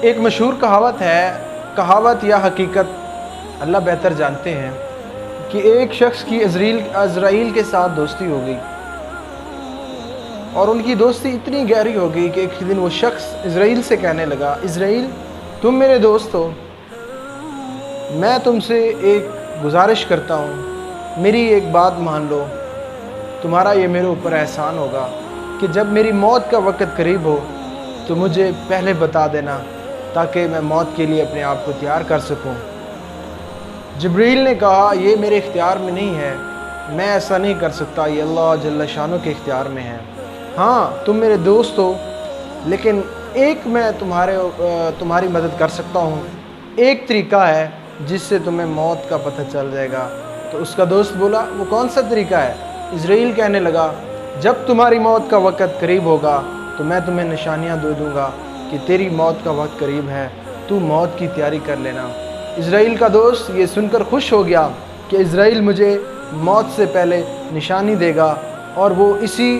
ایک مشہور کہاوت ہے، کہاوت یا حقیقت اللہ بہتر جانتے ہیں، کہ ایک شخص کی عزرائیل کے ساتھ دوستی ہو گئی، اور ان کی دوستی اتنی گہری ہو گئی کہ ایک دن وہ شخص عزرائیل سے کہنے لگا، عزرائیل تم میرے دوست ہو، میں تم سے ایک گزارش کرتا ہوں، میری ایک بات مان لو، تمہارا یہ میرے اوپر احسان ہوگا کہ جب میری موت کا وقت قریب ہو تو مجھے پہلے بتا دینا تاکہ میں موت کے لیے اپنے آپ کو تیار کر سکوں۔ جبریل نے کہا، یہ میرے اختیار میں نہیں ہے، میں ایسا نہیں کر سکتا، یہ اللہ جل شانہ کے اختیار میں ہے۔ ہاں تم میرے دوست ہو، لیکن ایک میں تمہاری مدد کر سکتا ہوں، ایک طریقہ ہے جس سے تمہیں موت کا پتہ چل جائے گا۔ تو اس کا دوست بولا، وہ کون سا طریقہ ہے؟ عزرائیل کہنے لگا، جب تمہاری موت کا وقت قریب ہوگا تو میں تمہیں نشانیاں دے دوں گا کہ تیری موت کا وقت قریب ہے، تو موت کی تیاری کر لینا۔ عزرائیل کا دوست یہ سن کر خوش ہو گیا کہ عزرائیل مجھے موت سے پہلے نشانی دے گا، اور وہ اسی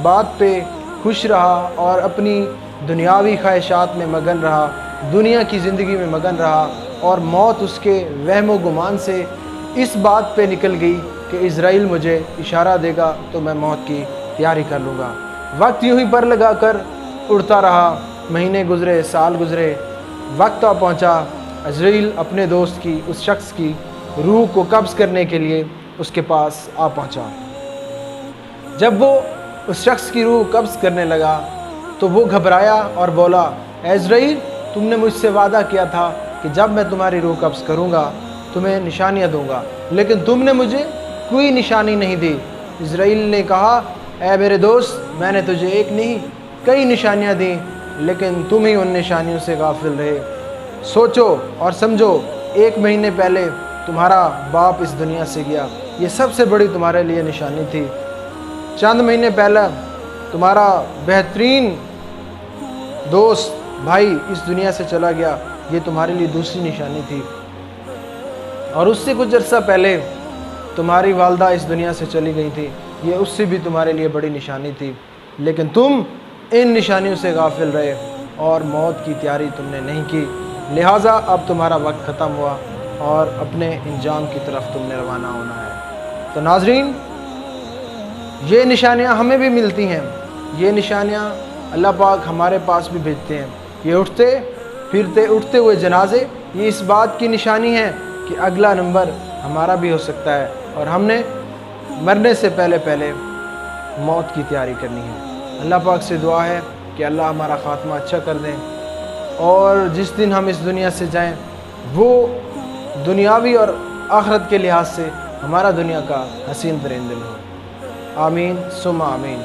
بات پہ خوش رہا اور اپنی دنیاوی خواہشات میں مگن رہا، دنیا کی زندگی میں مگن رہا، اور موت اس کے وہم و گمان سے اس بات پہ نکل گئی کہ عزرائیل مجھے اشارہ دے گا تو میں موت کی تیاری کر لوں گا۔ وقت یوں ہی پر لگا کر اڑتا رہا، مہینے گزرے، سال گزرے، وقت آ پہنچا، عزرائیل اپنے دوست کی، اس شخص کی روح کو قبض کرنے کے لیے اس کے پاس آ پہنچا۔ جب وہ اس شخص کی روح قبض کرنے لگا تو وہ گھبرایا اور بولا، اے عزرائیل تم نے مجھ سے وعدہ کیا تھا کہ جب میں تمہاری روح قبض کروں گا تمہیں نشانیاں دوں گا، لیکن تم نے مجھے کوئی نشانی نہیں دی۔ عزرائیل نے کہا، اے میرے دوست میں نے تجھے ایک نہیں کئی نشانیاں دیں، لیکن تم ہی ان نشانیوں سے غافل رہے۔ سوچو اور سمجھو، 1 مہینے پہلے تمہارا باپ اس دنیا سے گیا، یہ سب سے بڑی تمہارے لیے نشانی تھی۔ چند مہینے پہلے تمہارا بہترین دوست بھائی اس دنیا سے چلا گیا، یہ تمہارے لیے دوسری نشانی تھی۔ اور اس سے کچھ عرصہ پہلے تمہاری والدہ اس دنیا سے چلی گئی تھی، یہ اس سے بھی تمہارے لیے بڑی نشانی تھی، لیکن تم ان نشانیوں سے غافل رہے اور موت کی تیاری تم نے نہیں کی، لہٰذا اب تمہارا وقت ختم ہوا اور اپنے انجام کی طرف تم نے روانہ ہونا ہے۔ تو ناظرین، یہ نشانیاں ہمیں بھی ملتی ہیں، یہ نشانیاں اللہ پاک ہمارے پاس بھی بھیجتے ہیں۔ یہ اٹھتے ہوئے جنازے، یہ اس بات کی نشانی ہے کہ اگلا نمبر ہمارا بھی ہو سکتا ہے، اور ہم نے مرنے سے پہلے موت کی تیاری کرنی ہے۔ اللہ پاک سے دعا ہے کہ اللہ ہمارا خاتمہ اچھا کر دیں، اور جس دن ہم اس دنیا سے جائیں وہ دنیاوی اور آخرت کے لحاظ سے ہمارا دنیا کا حسین ترین دن ہو۔ آمین ثم آمین۔